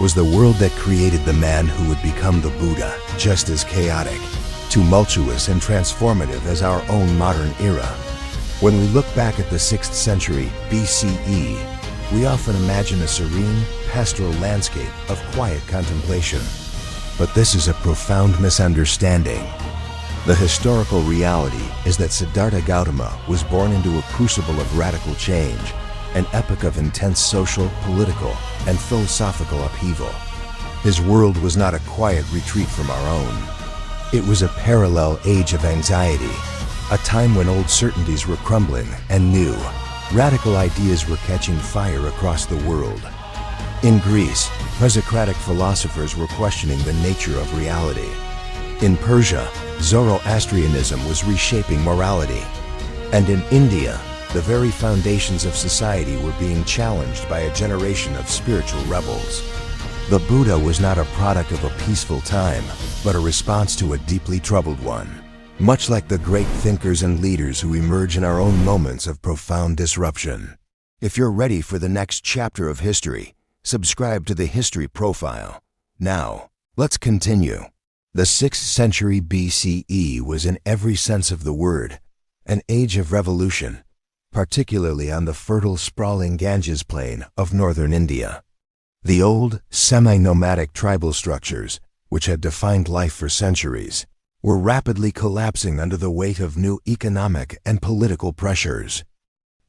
was the world that created the man who would become the Buddha, just as chaotic, tumultuous, and transformative as our own modern era. When we look back at the 6th century BCE, we often imagine a serene, pastoral landscape of quiet contemplation. But this is a profound misunderstanding. The historical reality is that Siddhartha Gautama was born into a crucible of radical change, an epoch of intense social, political, and philosophical upheaval. His world was not a quiet retreat from our own. It was a parallel age of anxiety, a time when old certainties were crumbling and new, radical ideas were catching fire across the world. In Greece, Presocratic philosophers were questioning the nature of reality. In Persia, Zoroastrianism was reshaping morality. And in India, the very foundations of society were being challenged by a generation of spiritual rebels. The Buddha was not a product of a peaceful time, but a response to a deeply troubled one. Much like the great thinkers and leaders who emerge in our own moments of profound disruption. If you're ready for the next chapter of history, subscribe to the History Profile. Now, let's continue. The 6th century BCE was, in every sense of the word, an age of revolution, particularly on the fertile, sprawling Ganges plain of northern India. The old, semi-nomadic tribal structures, which had defined life for centuries, were rapidly collapsing under the weight of new economic and political pressures.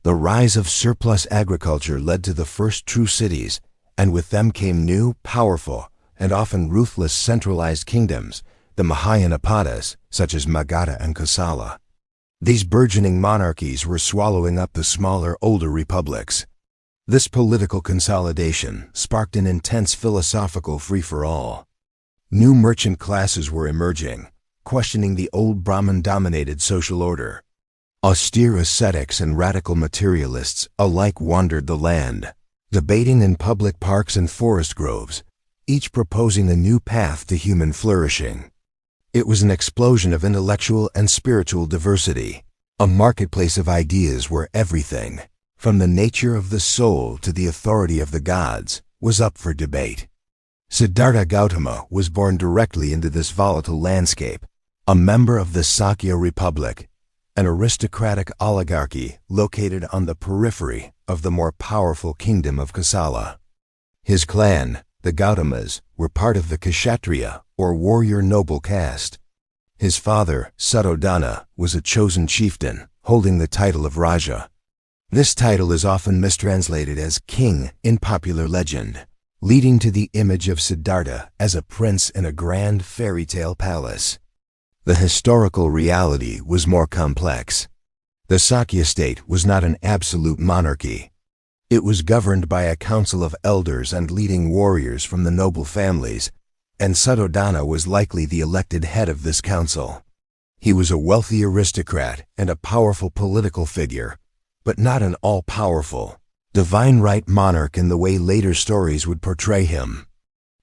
The rise of surplus agriculture led to the first true cities, and with them came new, powerful, and often ruthless centralized kingdoms, the Mahayanapadas, such as Magadha and Kosala. These burgeoning monarchies were swallowing up the smaller, older republics. This political consolidation sparked an intense philosophical free-for-all. New merchant classes were emerging, questioning the old Brahmin-dominated social order. Austere ascetics and radical materialists alike wandered the land, debating in public parks and forest groves, each proposing a new path to human flourishing. It was an explosion of intellectual and spiritual diversity, a marketplace of ideas where everything, from the nature of the soul to the authority of the gods, was up for debate. Siddhartha Gautama was born directly into this volatile landscape, a member of the Sakya Republic, an aristocratic oligarchy located on the periphery of the more powerful kingdom of Kosala. His clan, the Gautamas, were part of the Kshatriya, or warrior noble caste. His father, Suddhodana, was a chosen chieftain, holding the title of Raja. This title is often mistranslated as king in popular legend, leading to the image of Siddhartha as a prince in a grand fairy tale palace. The historical reality was more complex. The Sakya state was not an absolute monarchy. It was governed by a council of elders and leading warriors from the noble families, and Suddhodana was likely the elected head of this council. He was a wealthy aristocrat and a powerful political figure, but not an all-powerful, divine right monarch in the way later stories would portray him.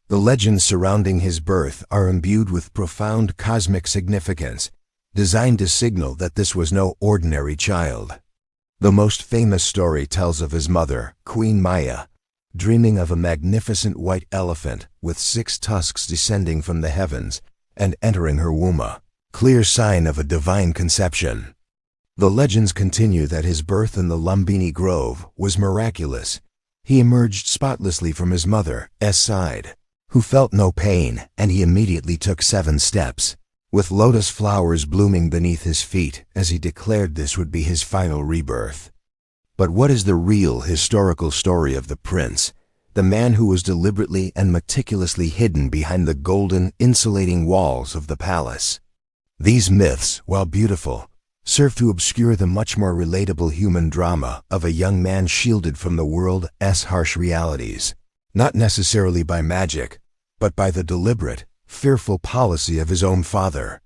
The legends surrounding his birth are imbued with profound cosmic significance, designed to signal that this was no ordinary child. The most famous story tells of his mother, Queen Maya, dreaming of a magnificent white elephant with 6 tusks descending from the heavens and entering her womb, a clear sign of a divine conception. The legends continue that his birth in the Lumbini Grove was miraculous. He emerged spotlessly from his mother's side, who felt no pain, and he immediately took 7 steps, with lotus flowers blooming beneath his feet as he declared this would be his final rebirth. But what is the real historical story of the prince, the man who was deliberately and meticulously hidden behind the golden, insulating walls of the palace? These myths, while beautiful, serve to obscure the much more relatable human drama of a young man shielded from the world's harsh realities, not necessarily by magic, but by the deliberate, fearful policy of his own father.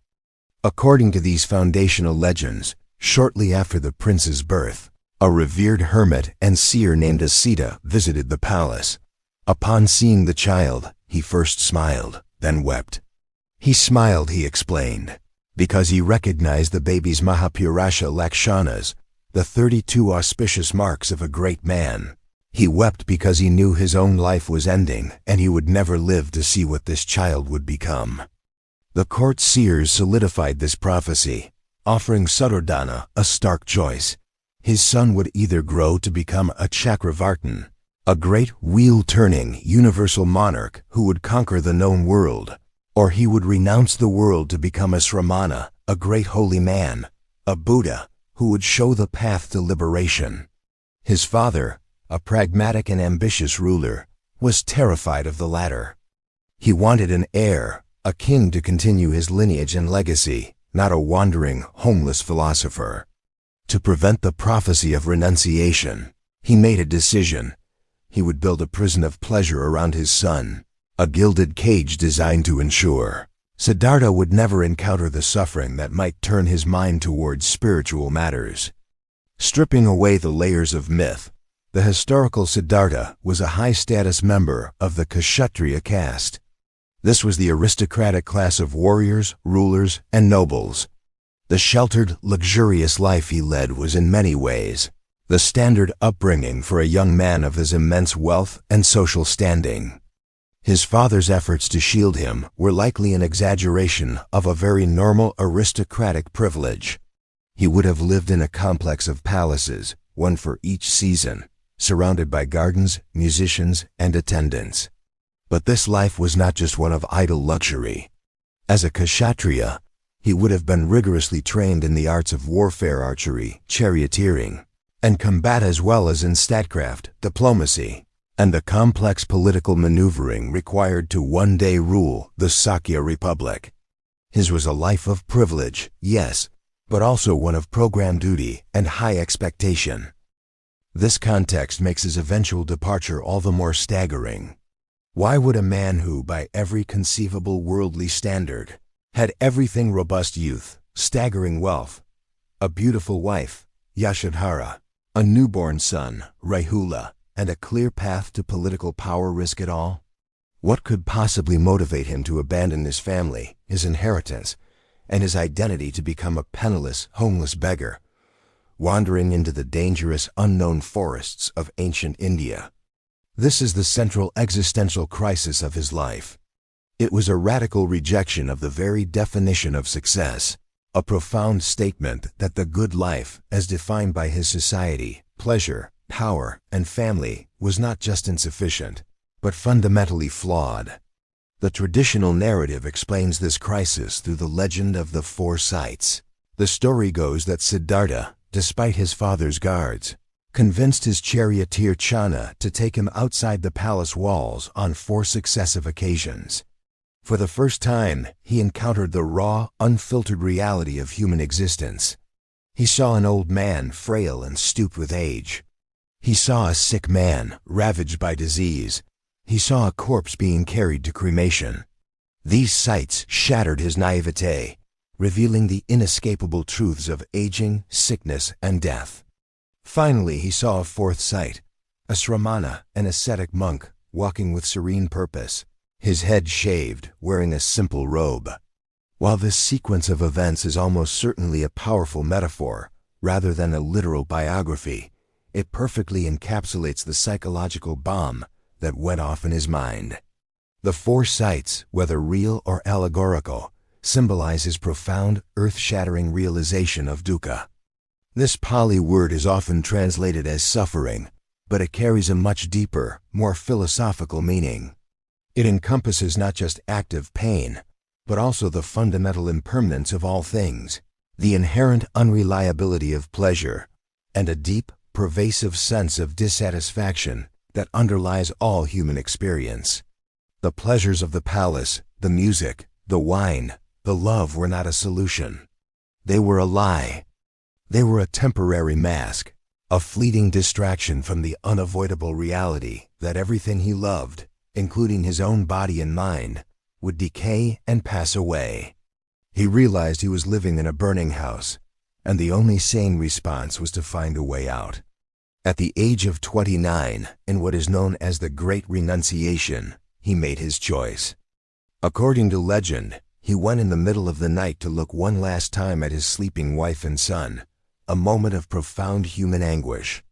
According to these foundational legends, shortly after the prince's birth, a revered hermit and seer named Asita visited the palace. Upon seeing the child, he first smiled, then wept. He smiled, he explained, because he recognized the baby's Mahapurusha Lakshanas, the 32 auspicious marks of a great man. He wept because he knew his own life was ending and he would never live to see what this child would become. The court seers solidified this prophecy, offering Suddhodana a stark choice. His son would either grow to become a Chakravartin, a great wheel-turning universal monarch who would conquer the known world, or he would renounce the world to become a Sramana, a great holy man, a Buddha, who would show the path to liberation. His father, a pragmatic and ambitious ruler, was terrified of the latter. He wanted an heir, a king to continue his lineage and legacy, not a wandering, homeless philosopher. To prevent the prophecy of renunciation, he made a decision. He would build a prison of pleasure around his son, a gilded cage designed to ensure Siddhartha would never encounter the suffering that might turn his mind towards spiritual matters. Stripping away the layers of myth, the historical Siddhartha was a high-status member of the Kshatriya caste. This was the aristocratic class of warriors, rulers, and nobles. The sheltered, luxurious life he led was in many ways the standard upbringing for a young man of his immense wealth and social standing. His father's efforts to shield him were likely an exaggeration of a very normal aristocratic privilege. He would have lived in a complex of palaces, one for each season, surrounded by gardens, musicians, and attendants. But this life was not just one of idle luxury. As a Kshatriya, he would have been rigorously trained in the arts of warfare, archery, charioteering, and combat, as well as in statecraft, diplomacy, and the complex political maneuvering required to one day rule the Sakya Republic. His was a life of privilege, yes, but also one of program duty and high expectation. This context makes his eventual departure all the more staggering. Why would a man who, by every conceivable worldly standard, had everything: robust youth, staggering wealth, a beautiful wife, Yashodhara, a newborn son, Rahula, and a clear path to political power, risk it all? What could possibly motivate him to abandon his family, his inheritance, and his identity to become a penniless, homeless beggar, wandering into the dangerous, unknown forests of ancient India? This is the central existential crisis of his life. It was a radical rejection of the very definition of success, a profound statement that the good life, as defined by his society, pleasure, power, and family, was not just insufficient, but fundamentally flawed. The traditional narrative explains this crisis through the legend of the four sights. The story goes that Siddhartha, despite his father's guards, convinced his charioteer Channa to take him outside the palace walls on 4 successive occasions. For the first time, he encountered the raw, unfiltered reality of human existence. He saw an old man, frail and stooped with age. He saw a sick man, ravaged by disease. He saw a corpse being carried to cremation. These sights shattered his naivete, revealing the inescapable truths of aging, sickness, and death. Finally, he saw a 4th sight, a Sramana, an ascetic monk, walking with serene purpose, his head shaved, wearing a simple robe. While this sequence of events is almost certainly a powerful metaphor, rather than a literal biography, it perfectly encapsulates the psychological bomb that went off in his mind. The 4 sights, whether real or allegorical, symbolize his profound, earth-shattering realization of dukkha. This Pali word is often translated as suffering, but it carries a much deeper, more philosophical meaning. It encompasses not just active pain, but also the fundamental impermanence of all things, the inherent unreliability of pleasure, and a deep, pervasive sense of dissatisfaction that underlies all human experience. The pleasures of the palace, the music, the wine, the love were not a solution. They were a lie. They were a temporary mask, a fleeting distraction from the unavoidable reality that everything he loved, including his own body and mind, would decay and pass away. He realized he was living in a burning house, and the only sane response was to find a way out. At the age of 29, in what is known as the Great Renunciation, he made his choice. According to legend, he went in the middle of the night to look one last time at his sleeping wife and son, a moment of profound human anguish.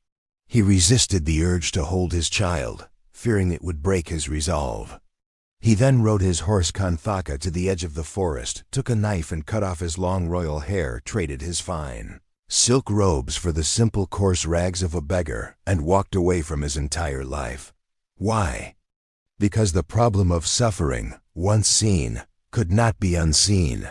He resisted the urge to hold his child, fearing it would break his resolve. He then rode his horse Kanthaka to the edge of the forest, took a knife and cut off his long royal hair, traded his fine silk robes for the simple coarse rags of a beggar, and walked away from his entire life. Why? Because the problem of suffering, once seen, could not be unseen.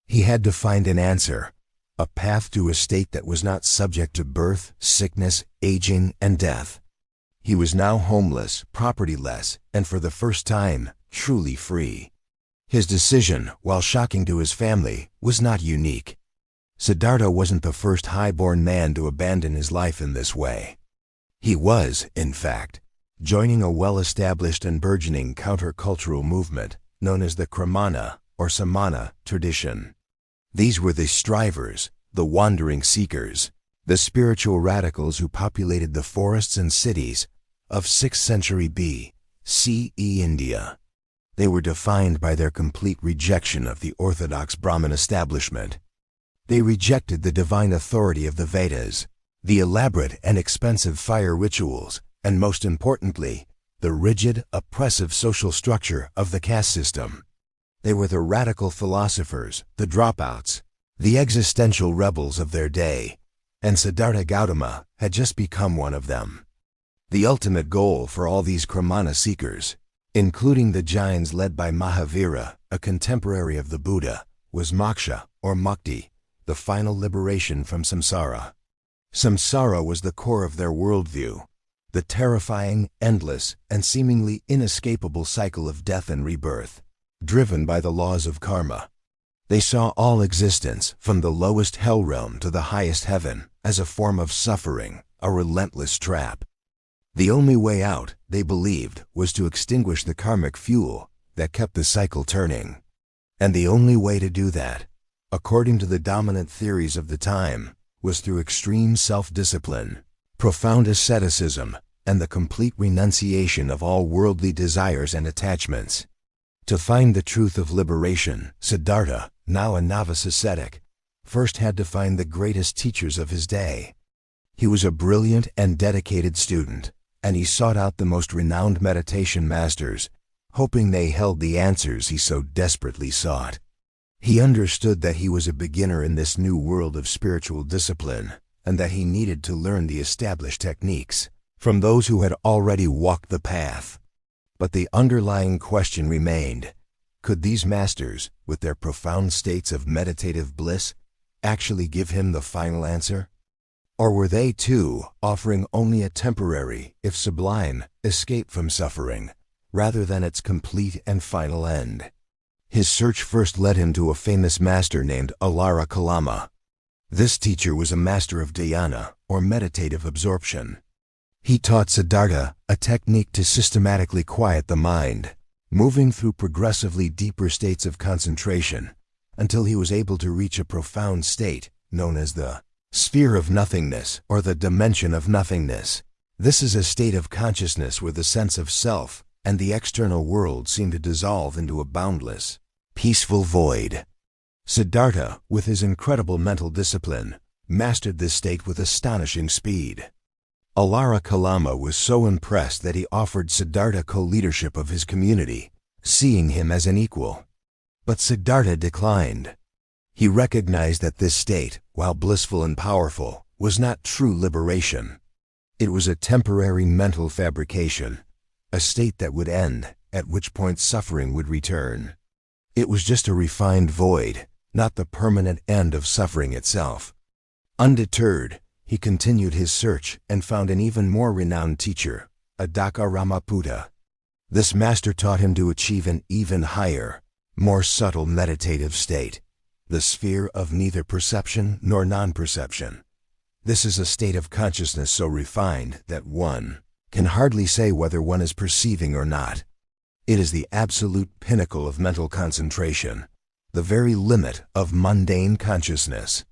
He had to find an answer, a path to a state that was not subject to birth, sickness, aging, and death. He was now homeless, propertyless, and for the first time, truly free. His decision, while shocking to his family, was not unique. Siddhartha wasn't the first high-born man to abandon his life in this way. He was, in fact, joining a well-established and burgeoning countercultural movement known as the Kramana or Samana tradition. These were the strivers, the wandering seekers, the spiritual radicals who populated the forests and cities of 6th century B.C. India. They were defined by their complete rejection of the orthodox Brahmin establishment. They rejected the divine authority of the Vedas, the elaborate and expensive fire rituals, and most importantly, the rigid, oppressive social structure of the caste system. They were the radical philosophers, the dropouts, the existential rebels of their day, and Siddhartha Gautama had just become one of them. The ultimate goal for all these Kramana seekers, including the Jains led by Mahavira, a contemporary of the Buddha, was moksha or mukti, the final liberation from samsara. Samsara was the core of their worldview, the terrifying, endless, and seemingly inescapable cycle of death and rebirth, driven by the laws of karma. They saw all existence, from the lowest hell realm to the highest heaven, as a form of suffering, a relentless trap. The only way out, they believed, was to extinguish the karmic fuel that kept the cycle turning. And the only way to do that, according to the dominant theories of the time, was through extreme self-discipline, profound asceticism, and the complete renunciation of all worldly desires and attachments. To find the truth of liberation, Siddhartha, now a novice ascetic, first had to find the greatest teachers of his day. He was a brilliant and dedicated student, and he sought out the most renowned meditation masters, hoping they held the answers he so desperately sought. He understood that he was a beginner in this new world of spiritual discipline, and that he needed to learn the established techniques from those who had already walked the path. But the underlying question remained: could these masters, with their profound states of meditative bliss, actually give him the final answer? Or were they, too, offering only a temporary, if sublime, escape from suffering, rather than its complete and final end? His search first led him to a famous master named Alara Kalama. This teacher was a master of dhyana, or meditative absorption. He taught Siddhartha a technique to systematically quiet the mind, moving through progressively deeper states of concentration, until he was able to reach a profound state known as the sphere of nothingness, or the dimension of nothingness. This is a state of consciousness where the sense of self and the external world seem to dissolve into a boundless, peaceful void. Siddhartha, with his incredible mental discipline, mastered this state with astonishing speed. Alara Kalama was so impressed that he offered Siddhartha co-leadership of his community, seeing him as an equal. But Siddhartha declined. He recognized that this state, while blissful and powerful, was not true liberation. It was a temporary mental fabrication, a state that would end, at which point suffering would return. It was just a refined void, not the permanent end of suffering itself. Undeterred, he continued his search and found an even more renowned teacher, Adaka Ramaputta. This master taught him to achieve an even higher, more subtle meditative state, the sphere of neither perception nor non-perception. This is a state of consciousness so refined that one can hardly say whether one is perceiving or not. It is the absolute pinnacle of mental concentration, the very limit of mundane consciousness.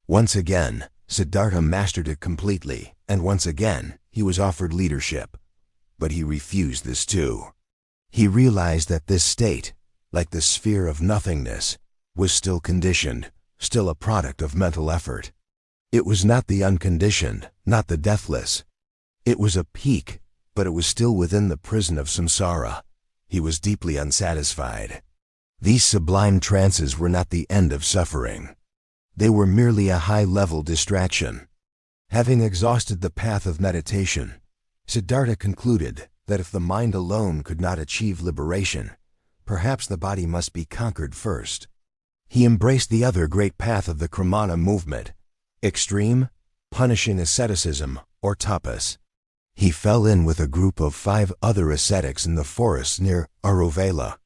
Once again, Siddhartha mastered it completely, and once again, he was offered leadership. But he refused this too. He realized that this state, like the sphere of nothingness, was still conditioned, still a product of mental effort. It was not the unconditioned, not the deathless, It was a peak, but it was still within the prison of samsara. He was deeply unsatisfied. These sublime trances were not the end of suffering. They were merely a high-level distraction. Having exhausted the path of meditation, Siddhartha concluded that if the mind alone could not achieve liberation, perhaps the body must be conquered first. He embraced the other great path of the Kramana movement, extreme, punishing asceticism, or tapas. He fell in with a group of 5 other ascetics in the forests near Aruvela.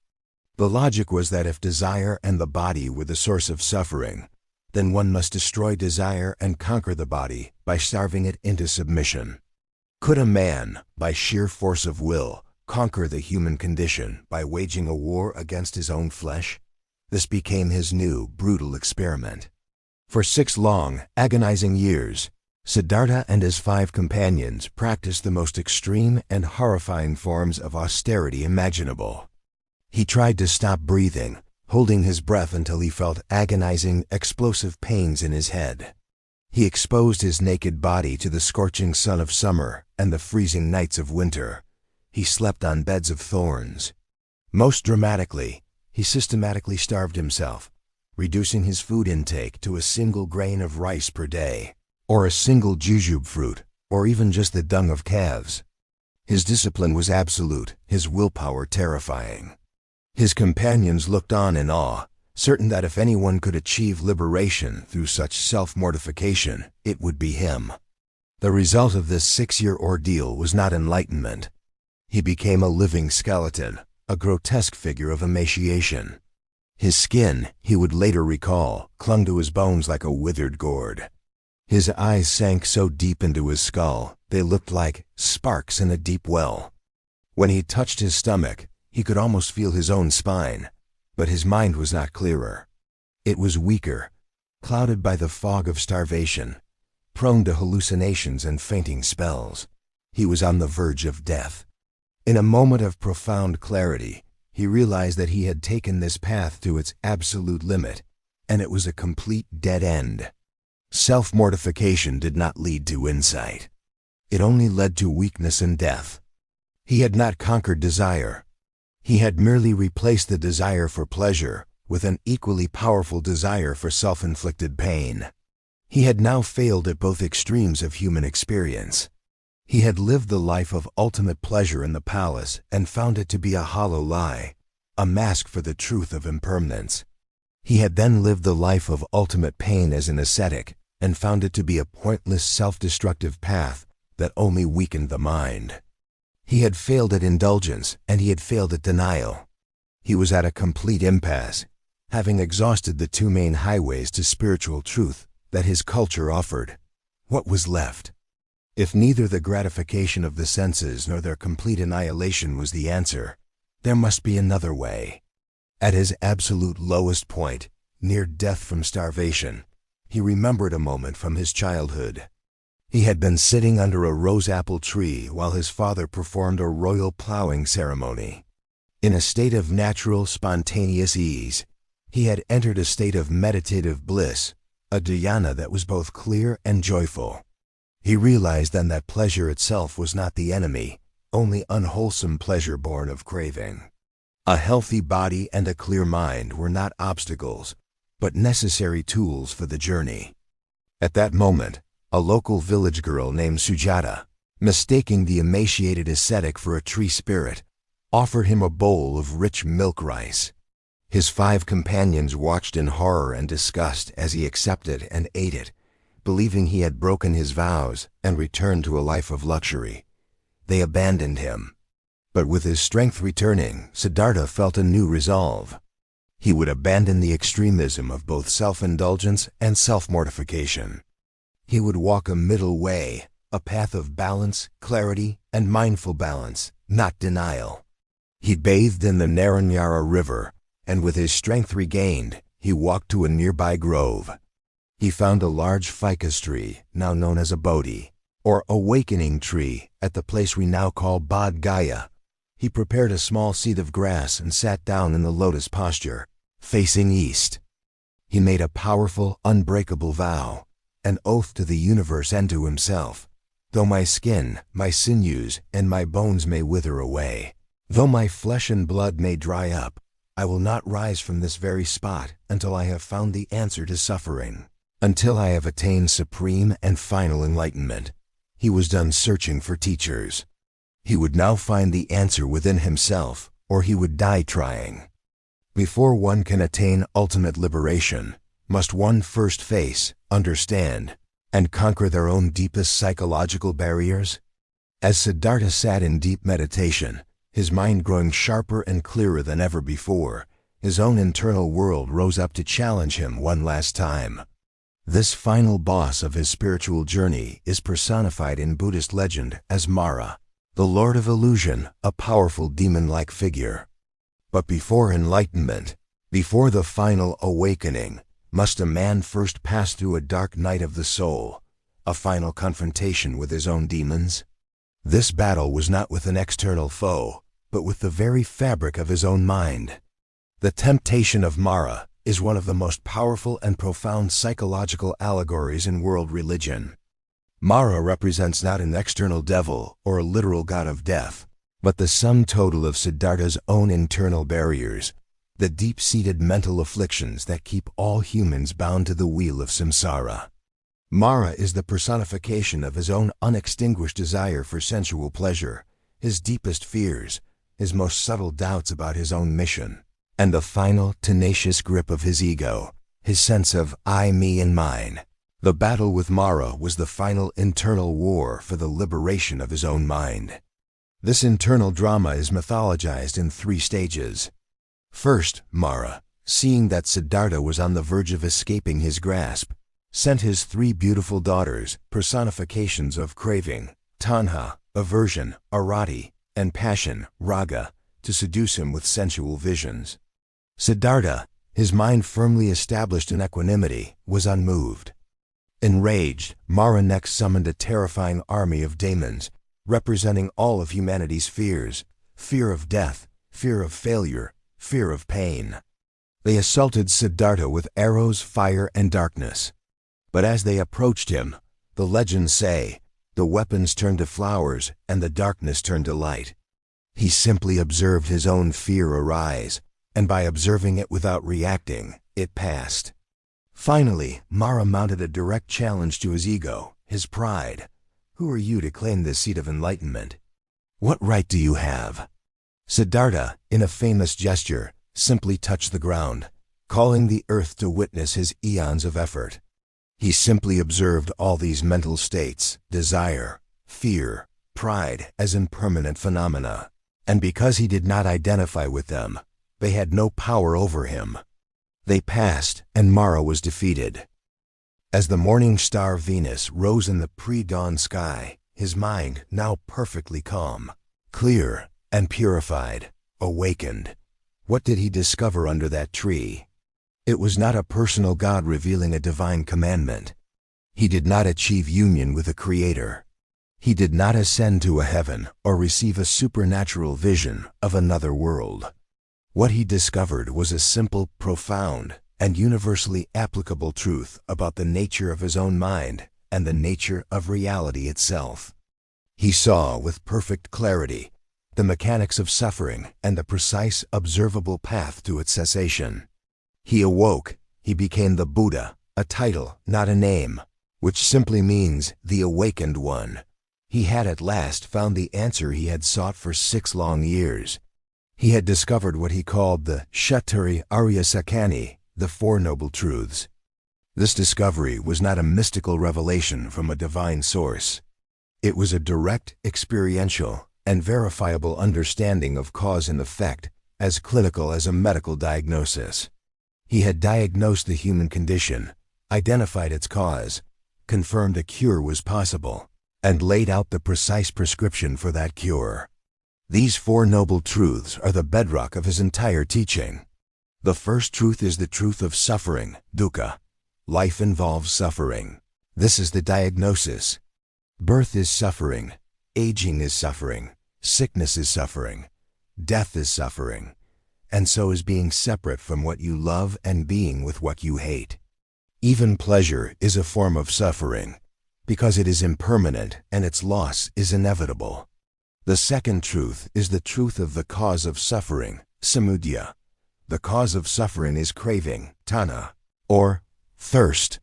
The logic was that if desire and the body were the source of suffering, then one must destroy desire and conquer the body by starving it into submission. Could a man, by sheer force of will, conquer the human condition by waging a war against his own flesh? This became his new, brutal experiment. For 6 long, agonizing years, Siddhartha and his 5 companions practiced the most extreme and horrifying forms of austerity imaginable. He tried to stop breathing, holding his breath until he felt agonizing, explosive pains in his head. He exposed his naked body to the scorching sun of summer and the freezing nights of winter. He slept on beds of thorns. Most dramatically, he systematically starved himself, reducing his food intake to a single grain of rice per day, or a single jujube fruit, or even just the dung of calves. His discipline was absolute, his willpower terrifying. His companions looked on in awe, certain that if anyone could achieve liberation through such self-mortification, it would be him. The result of this 6-year ordeal was not enlightenment. He became a living skeleton, a grotesque figure of emaciation. His skin, he would later recall, clung to his bones like a withered gourd. His eyes sank so deep into his skull, they looked like sparks in a deep well. When he touched his stomach, he could almost feel his own spine, but his mind was not clearer. It was weaker, clouded by the fog of starvation, prone to hallucinations and fainting spells. He was on the verge of death. In a moment of profound clarity, he realized that he had taken this path to its absolute limit, and it was a complete dead end. Self-mortification did not lead to insight. It only led to weakness and death. He had not conquered desire. He had merely replaced the desire for pleasure with an equally powerful desire for self-inflicted pain. He had now failed at both extremes of human experience. He had lived the life of ultimate pleasure in the palace and found it to be a hollow lie, a mask for the truth of impermanence. He had then lived the life of ultimate pain as an ascetic and found it to be a pointless self-destructive path that only weakened the mind. He had failed at indulgence and he had failed at denial. He was at a complete impasse, having exhausted the 2 main highways to spiritual truth that his culture offered. What was left? If neither the gratification of the senses nor their complete annihilation was the answer, there must be another way. At his absolute lowest point, near death from starvation, he remembered a moment from his childhood. He had been sitting under a rose-apple tree while his father performed a royal plowing ceremony. In a state of natural, spontaneous ease, he had entered a state of meditative bliss, a dhyana that was both clear and joyful. He realized then that pleasure itself was not the enemy, only unwholesome pleasure born of craving. A healthy body and a clear mind were not obstacles, but necessary tools for the journey. At that moment, a local village girl named Sujata, mistaking the emaciated ascetic for a tree spirit, offered him a bowl of rich milk rice. His 5 companions watched in horror and disgust as he accepted and ate it, believing he had broken his vows and returned to a life of luxury. They abandoned him. But with his strength returning, Siddhartha felt a new resolve. He would abandon the extremism of both self-indulgence and self-mortification. He would walk a middle way, a path of balance, clarity, and mindful balance, not denial. He bathed in the Naranyara River, and with his strength regained, he walked to a nearby grove. He found a large ficus tree, now known as a bodhi, or awakening tree, at the place we now call Bodh Gaya. He prepared a small seat of grass and sat down in the lotus posture, facing east. He made a powerful, unbreakable vow, an oath to the universe and to himself. Though my skin, my sinews, and my bones may wither away, though my flesh and blood may dry up, I will not rise from this very spot until I have found the answer to suffering, until I have attained supreme and final enlightenment. He was done searching for teachers. He would now find the answer within himself, or he would die trying. Before one can attain ultimate liberation, must one first face, understand, and conquer their own deepest psychological barriers? As Siddhartha sat in deep meditation, his mind growing sharper and clearer than ever before, his own internal world rose up to challenge him one last time. This final boss of his spiritual journey is personified in Buddhist legend as Mara, the Lord of Illusion, a powerful demon-like figure. But before enlightenment, before the final awakening, must a man first pass through a dark night of the soul, a final confrontation with his own demons? This battle was not with an external foe, but with the very fabric of his own mind. The temptation of Mara is one of the most powerful and profound psychological allegories in world religion. Mara represents not an external devil or a literal god of death, but the sum total of Siddhartha's own internal barriers, the deep-seated mental afflictions that keep all humans bound to the wheel of samsara. Mara is the personification of his own unextinguished desire for sensual pleasure, his deepest fears, his most subtle doubts about his own mission, and the final, tenacious grip of his ego, his sense of I, me, and mine. The battle with Mara was the final internal war for the liberation of his own mind. This internal drama is mythologized in 3 stages. First, Mara, seeing that Siddhartha was on the verge of escaping his grasp, sent his 3 beautiful daughters, personifications of craving, tanha, aversion, arati, and passion, raga, to seduce him with sensual visions. Siddhartha, his mind firmly established in equanimity, was unmoved. Enraged, Mara next summoned a terrifying army of demons, representing all of humanity's fears: fear of death, fear of failure, fear of pain. They assaulted Siddhartha with arrows, fire, and darkness. But as they approached him, the legends say, the weapons turned to flowers and the darkness turned to light. He simply observed his own fear arise, and by observing it without reacting, it passed. Finally, Mara mounted a direct challenge to his ego, his pride. Who are you to claim this seat of enlightenment? What right do you have? Siddhartha, in a famous gesture, simply touched the ground, calling the earth to witness his eons of effort. He simply observed all these mental states, desire, fear, pride, as impermanent phenomena, and because he did not identify with them, they had no power over him. They passed, and Mara was defeated. As the morning star Venus rose in the pre-dawn sky, his mind, now perfectly calm, clear, and purified, awakened. What did he discover under that tree? It was not a personal God revealing a divine commandment. He did not achieve union with a creator. He did not ascend to a heaven or receive a supernatural vision of another world. What he discovered was a simple, profound, and universally applicable truth about the nature of his own mind and the nature of reality itself. He saw with perfect clarity the mechanics of suffering and the precise, observable path to its cessation. He awoke. He became the Buddha, a title, not a name, which simply means the awakened one. He had at last found the answer he had sought for 6 long years. He had discovered what he called the Chattari Arya Sakani, the Four Noble Truths. This discovery was not a mystical revelation from a divine source. It was a direct, experiential, and verifiable understanding of cause and effect, as clinical as a medical diagnosis. He had diagnosed the human condition, identified its cause, confirmed a cure was possible, and laid out the precise prescription for that cure. These Four Noble Truths are the bedrock of his entire teaching. The first truth is the truth of suffering, dukkha. Life involves suffering. This is the diagnosis. Birth is suffering, aging is suffering, sickness is suffering, death is suffering, and so is being separate from what you love and being with what you hate. Even pleasure is a form of suffering. because it is impermanent and its loss is inevitable. The second truth is the truth of the cause of suffering, samudaya. The cause of suffering is craving, tanha, or thirst.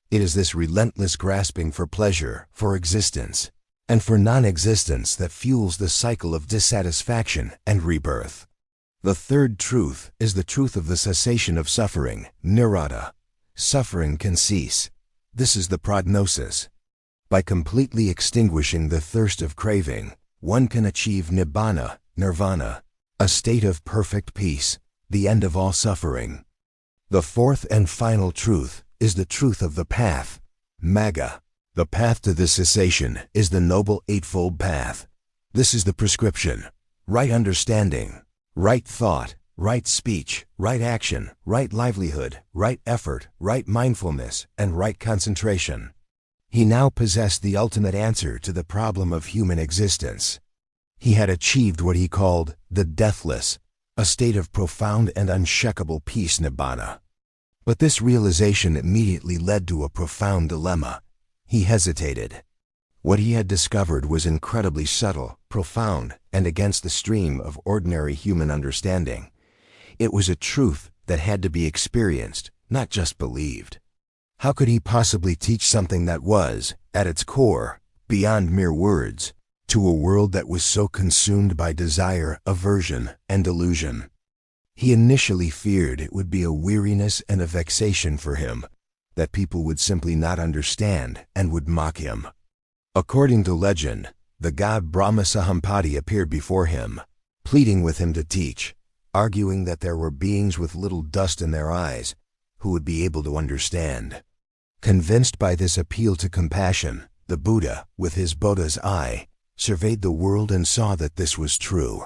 It is this relentless grasping for pleasure, for existence, and for non-existence that fuels the cycle of dissatisfaction and rebirth. The third truth is the truth of the cessation of suffering, nirodha. Suffering can cease. This is the prognosis. By completely extinguishing the thirst of craving, one can achieve nibbana, nirvana, a state of perfect peace, the end of all suffering. The fourth and final truth is the truth of the path, magga. The path to this cessation is the Noble Eightfold Path. This is the prescription: right understanding, right thought, right speech, right action, right livelihood, right effort, right mindfulness, and right concentration. He now possessed the ultimate answer to the problem of human existence. He had achieved what he called the deathless, a state of profound and unshakable peace, nibbana. But this realization immediately led to a profound dilemma. He hesitated. What he had discovered was incredibly subtle, profound, and against the stream of ordinary human understanding. It was a truth that had to be experienced, not just believed. How could he possibly teach something that was, at its core, beyond mere words, to a world that was so consumed by desire, aversion, and delusion? He initially feared it would be a weariness and a vexation for him, that people would simply not understand and would mock him. According to legend, the god Brahma Sahampati appeared before him, pleading with him to teach, arguing that there were beings with little dust in their eyes who would be able to understand. Convinced by this appeal to compassion, the Buddha, with his Bodha's eye, surveyed the world and saw that this was true.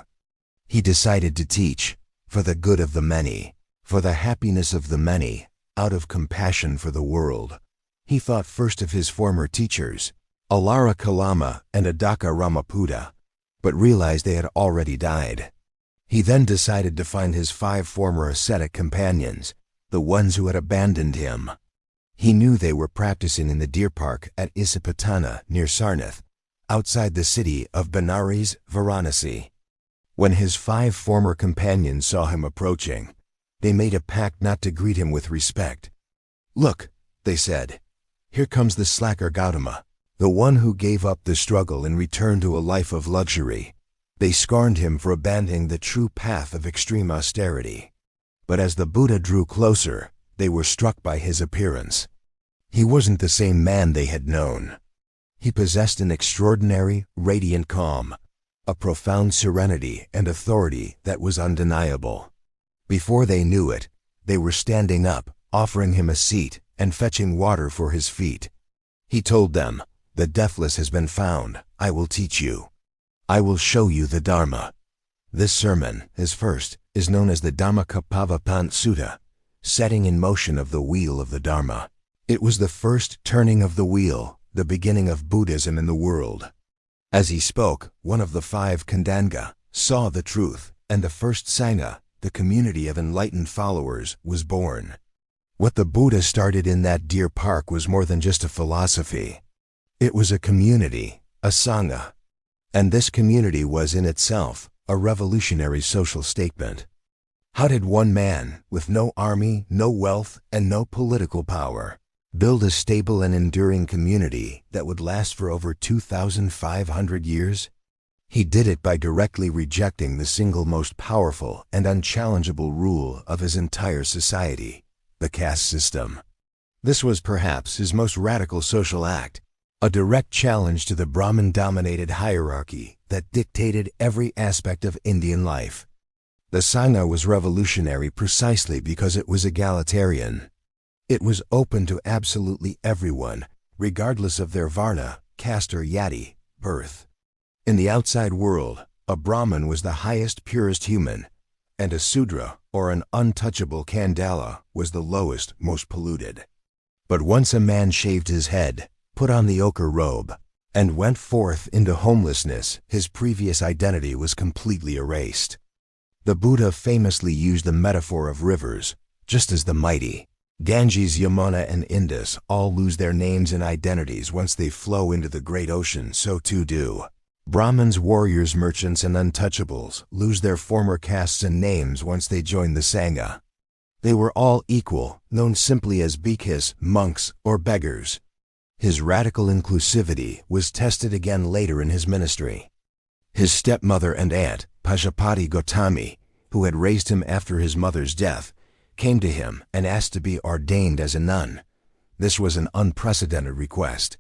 He decided to teach, for the good of the many, for the happiness of the many, out of compassion for the world. He thought first of his former teachers, Alara Kalama and Adaka Ramapuda, but realized they had already died. He then decided to find his 5 former ascetic companions, the ones who had abandoned him. He knew they were practicing in the deer park at Isipatana near Sarnath, outside the city of Benares, Varanasi. When his 5 former companions saw him approaching, they made a pact not to greet him with respect. "Look," they said, "here comes the slacker Gautama, the one who gave up the struggle and returned to a life of luxury." They scorned him for abandoning the true path of extreme austerity. But as the Buddha drew closer, they were struck by his appearance. He wasn't the same man they had known. He possessed an extraordinary, radiant calm, a profound serenity and authority that was undeniable. Before they knew it, they were standing up, offering him a seat, and fetching water for his feet. He told them, "The deathless has been found. I will teach you. I will show you the Dharma." This sermon, his first, is known as the Dhammacappavatthana Sutta, setting in motion of the wheel of the Dharma. It was the first turning of the wheel, the beginning of Buddhism in the world. As he spoke, one of the 5 Khandanga saw the truth, and the first Sangha, the community of enlightened followers, was born. What the Buddha started in that deer park was more than just a philosophy. It was a community, a Sangha. And this community was in itself a revolutionary social statement. How did one man, with no army, no wealth, and no political power, build a stable and enduring community that would last for over 2,500 years? He did it by directly rejecting the single most powerful and unchallengeable rule of his entire society, the caste system. This was perhaps his most radical social act, a direct challenge to the Brahmin-dominated hierarchy that dictated every aspect of Indian life. The Sangha was revolutionary precisely because it was egalitarian. It was open to absolutely everyone, regardless of their varna, caste or yati, birth. In the outside world, a Brahmin was the highest, purest human, and a Sudra, or an untouchable Khandala, was the lowest, most polluted. But once a man shaved his head, put on the ochre robe, and went forth into homelessness, his previous identity was completely erased. The Buddha famously used the metaphor of rivers, just as the mighty, Ganges, Yamuna, and Indus all lose their names and identities once they flow into the great ocean, so too do Brahmins, warriors, merchants, and untouchables lose their former castes and names once they join the Sangha. They were all equal, known simply as bhikkhus, monks, or beggars. His radical inclusivity was tested again later in his ministry. His stepmother and aunt, Siddhartha Gautama, who had raised him after his mother's death, came to him and asked to be ordained as a nun. This was an unprecedented request.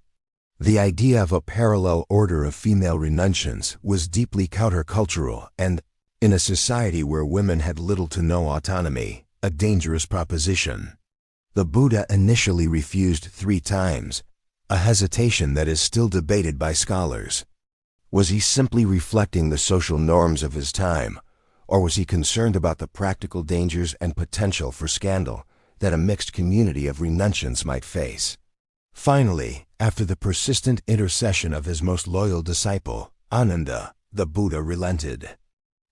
The idea of a parallel order of female renunciants was deeply countercultural and, in a society where women had little to no autonomy, a dangerous proposition. The Buddha initially refused 3 times, a hesitation that is still debated by scholars. Was he simply reflecting the social norms of his time, or was he concerned about the practical dangers and potential for scandal that a mixed community of renunciants might face? Finally, after the persistent intercession of his most loyal disciple, Ananda, the Buddha relented.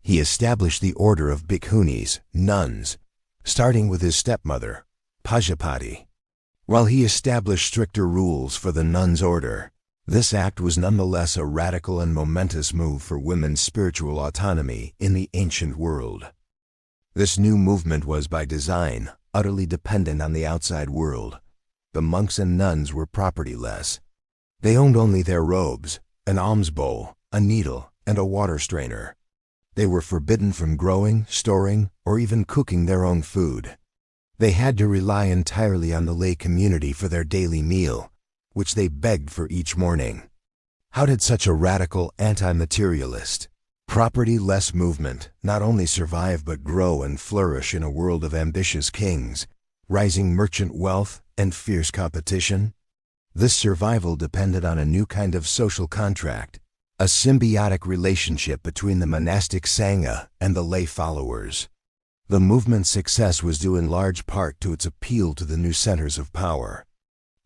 He established the order of bhikkhunis, nuns, starting with his stepmother, Pajapati. While he established stricter rules for the nuns' order, this act was nonetheless a radical and momentous move for women's spiritual autonomy in the ancient world. This new movement was by design utterly dependent on the outside world. The monks and nuns were propertyless. They owned only their robes, an alms bowl, a needle, and a water strainer. They were forbidden from growing, storing, or even cooking their own food. They had to rely entirely on the lay community for their daily meal, which they begged for each morning. How did such a radical anti-materialist, property-less movement not only survive but grow and flourish in a world of ambitious kings, rising merchant wealth, and fierce competition? This survival depended on a new kind of social contract, a symbiotic relationship between the monastic Sangha and the lay followers. The movement's success was due in large part to its appeal to the new centers of power.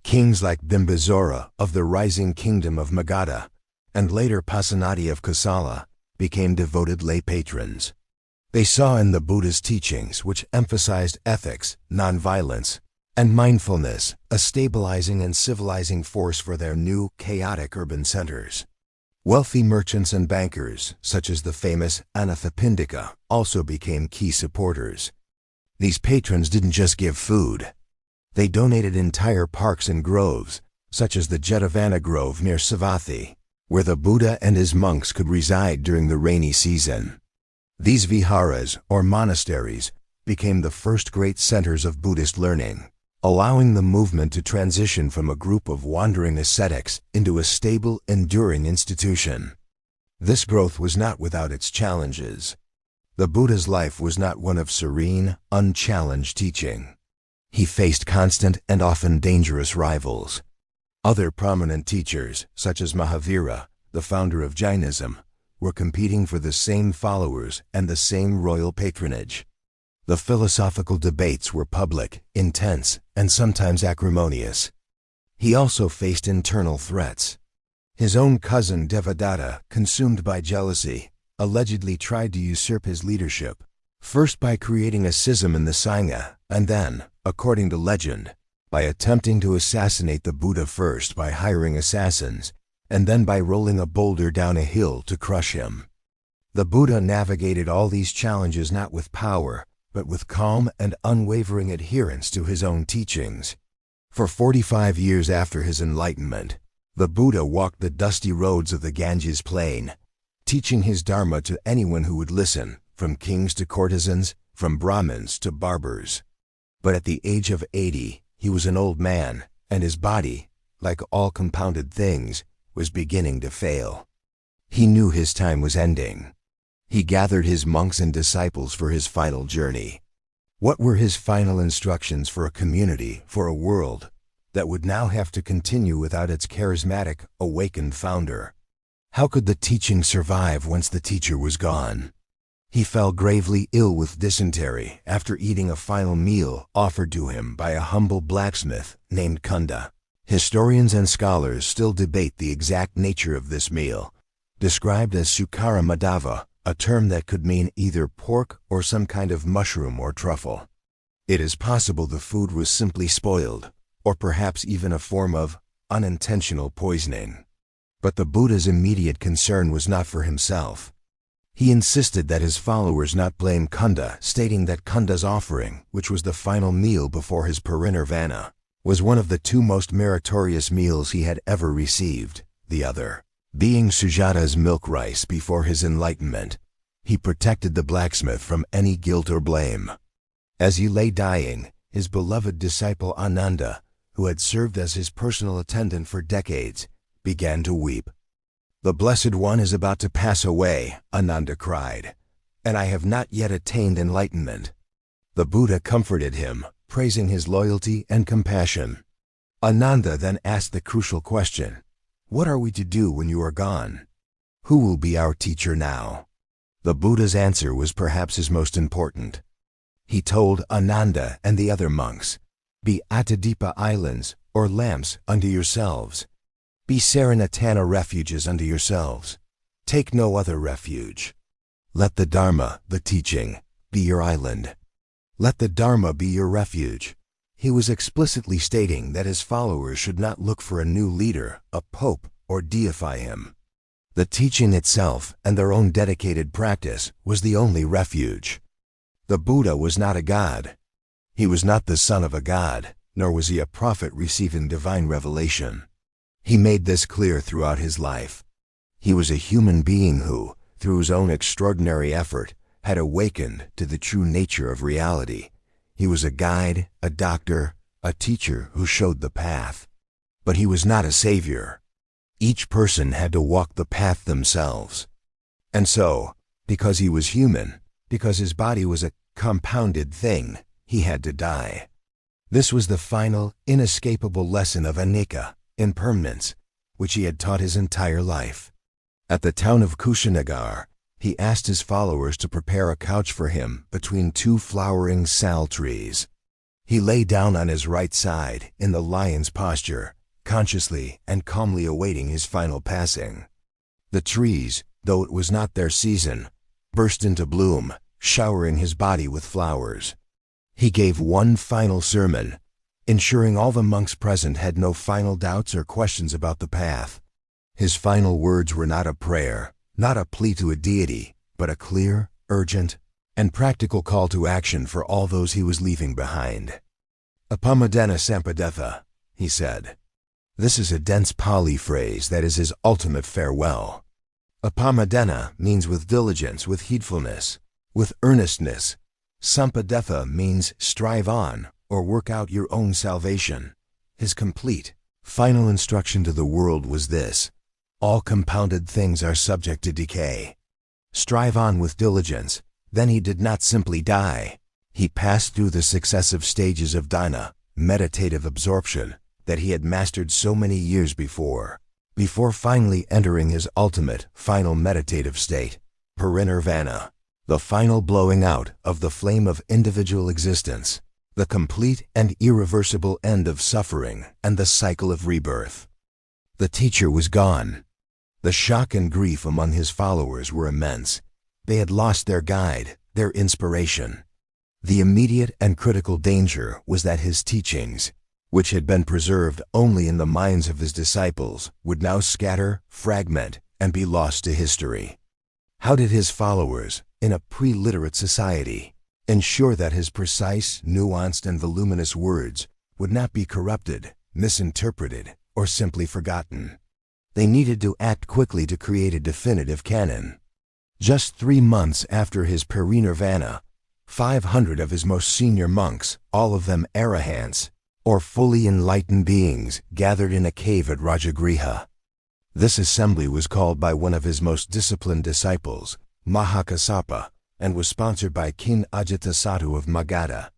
Kings like Bimbisara of the rising kingdom of Magadha, and later Pasenadi of Kosala, became devoted lay patrons. They saw in the Buddha's teachings, which emphasized ethics, nonviolence, and mindfulness, a stabilizing and civilizing force for their new, chaotic urban centers. Wealthy merchants and bankers, such as the famous Anathapindika, also became key supporters. These patrons didn't just give food. They donated entire parks and groves, such as the Jetavana Grove near Savatthi, where the Buddha and his monks could reside during the rainy season. These viharas, or monasteries, became the first great centers of Buddhist learning, allowing the movement to transition from a group of wandering ascetics into a stable, enduring institution. This growth was not without its challenges. The Buddha's life was not one of serene, unchallenged teaching. He faced constant and often dangerous rivals. Other prominent teachers, such as Mahavira, the founder of Jainism, were competing for the same followers and the same royal patronage. The philosophical debates were public, intense, and sometimes acrimonious. He also faced internal threats. His own cousin Devadatta, consumed by jealousy, allegedly tried to usurp his leadership, first by creating a schism in the Sangha, and then, according to legend, by attempting to assassinate the Buddha first by hiring assassins, and then by rolling a boulder down a hill to crush him. The Buddha navigated all these challenges not with power, but with calm and unwavering adherence to his own teachings. For 45 years after his enlightenment, the Buddha walked the dusty roads of the Ganges plain, teaching his Dharma to anyone who would listen, from kings to courtesans, from Brahmins to barbers. But at the age of 80, he was an old man, and his body, like all compounded things, was beginning to fail. He knew his time was ending. He gathered his monks and disciples for his final journey. What were his final instructions for a community, for a world, that would now have to continue without its charismatic, awakened founder? How could the teaching survive once the teacher was gone? He fell gravely ill with dysentery after eating a final meal offered to him by a humble blacksmith named Kunda. Historians and scholars still debate the exact nature of this meal, described as sukara madhava, a term that could mean either pork or some kind of mushroom or truffle. It is possible the food was simply spoiled, or perhaps even a form of unintentional poisoning. But the Buddha's immediate concern was not for himself. He insisted that his followers not blame Kunda, stating that Kunda's offering, which was the final meal before his parinirvana, was one of the two most meritorious meals he had ever received, the other being Sujata's milk rice before his enlightenment. He protected the blacksmith from any guilt or blame. As he lay dying, his beloved disciple Ananda, who had served as his personal attendant for decades, began to weep. "The Blessed One is about to pass away," Ananda cried, "and I have not yet attained enlightenment." The Buddha comforted him, praising his loyalty and compassion. Ananda then asked the crucial question, "What are we to do when you are gone? Who will be our teacher now?" The Buddha's answer was perhaps his most important. He told Ananda and the other monks, "Be Attadipa islands, or lamps, unto yourselves. Be Saranatana refuges unto yourselves. Take no other refuge. Let the Dharma, the teaching, be your island. Let the Dharma be your refuge." He was explicitly stating that his followers should not look for a new leader, a pope, or deify him. The teaching itself and their own dedicated practice was the only refuge. The Buddha was not a god. He was not the son of a god, nor was he a prophet receiving divine revelation. He made this clear throughout his life. He was a human being who, through his own extraordinary effort, had awakened to the true nature of reality. He was a guide, a doctor, a teacher who showed the path. But he was not a savior. Each person had to walk the path themselves. And so, because he was human, because his body was a compounded thing, he had to die. This was the final, inescapable lesson of anicca, impermanence, which he had taught his entire life. At the town of Kushinagar, he asked his followers to prepare a couch for him between two flowering sal trees. He lay down on his right side in the lion's posture, consciously and calmly awaiting his final passing. The trees, though it was not their season, burst into bloom, showering his body with flowers. He gave one final sermon, ensuring all the monks present had no final doubts or questions about the path. His final words were not a prayer, not a plea to a deity, but a clear, urgent, and practical call to action for all those he was leaving behind. "Apamadena sampadetha," he said. This is a dense Pali phrase that is his ultimate farewell. Apamadena means with diligence, with heedfulness, with earnestness. Sampadetha means strive on, or work out your own salvation. His complete, final instruction to the world was this: all compounded things are subject to decay. Strive on with diligence. Then he did not simply die. He passed through the successive stages of dhyana, meditative absorption, that he had mastered so many years before finally entering his ultimate, final meditative state, parinirvana, the final blowing out of the flame of individual existence, the complete and irreversible end of suffering and the cycle of rebirth. The teacher was gone. The shock and grief among his followers were immense. They had lost their guide, their inspiration. The immediate and critical danger was that his teachings, which had been preserved only in the minds of his disciples, would now scatter, fragment, and be lost to history. How did his followers, in a pre-literate society, ensure that his precise, nuanced, and voluminous words would not be corrupted, misinterpreted, or simply forgotten? They needed to act quickly to create a definitive canon. Just 3 months after his parinirvana, 500 of his most senior monks, all of them arahants, or fully enlightened beings, gathered in a cave at Rajagriha. This assembly was called by one of his most disciplined disciples, Mahakassapa, and was sponsored by King Ajatasattu of Magadha.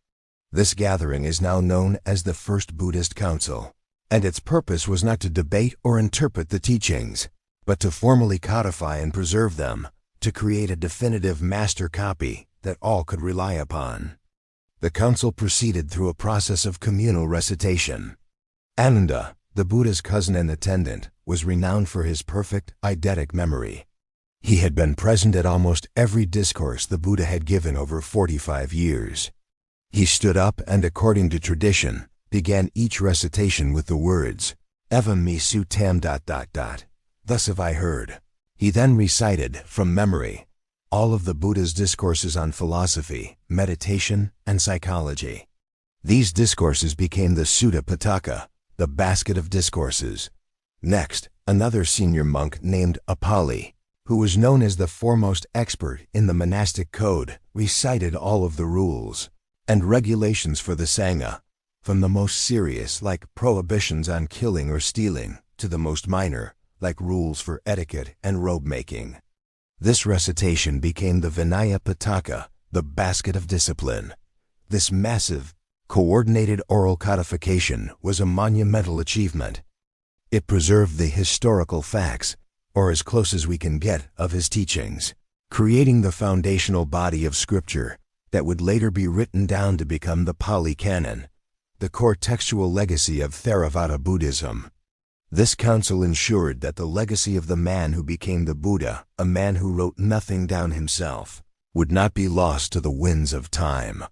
This gathering is now known as the First Buddhist Council, and its purpose was not to debate or interpret the teachings, but to formally codify and preserve them, to create a definitive master copy that all could rely upon. The council proceeded through a process of communal recitation. Ananda, the Buddha's cousin and attendant, was renowned for his perfect, eidetic memory. He had been present at almost every discourse the Buddha had given over 45 years. He stood up and, according to tradition, began each recitation with the words, Evam me sutam ... Thus have I heard. He then recited, from memory, all of the Buddha's discourses on philosophy, meditation, and psychology. These discourses became the Sutta Pitaka, the basket of discourses. Next, another senior monk named Apali, who was known as the foremost expert in the monastic code, recited all of the rules and regulations for the Sangha, from the most serious, like prohibitions on killing or stealing, to the most minor, like rules for etiquette and robe-making. This recitation became the Vinaya Pitaka, the basket of discipline. This massive, coordinated oral codification was a monumental achievement. It preserved the historical facts, or as close as we can get, of his teachings, creating the foundational body of scripture that would later be written down to become the Pali Canon, the core textual legacy of Theravada Buddhism. This council ensured that the legacy of the man who became the Buddha, a man who wrote nothing down himself, would not be lost to the winds of time.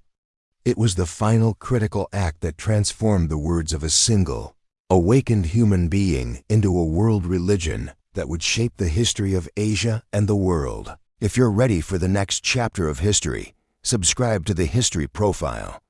It was the final critical act that transformed the words of a single, awakened human being into a world religion that would shape the history of Asia and the world. If you're ready for the next chapter of history, subscribe to the History Profile.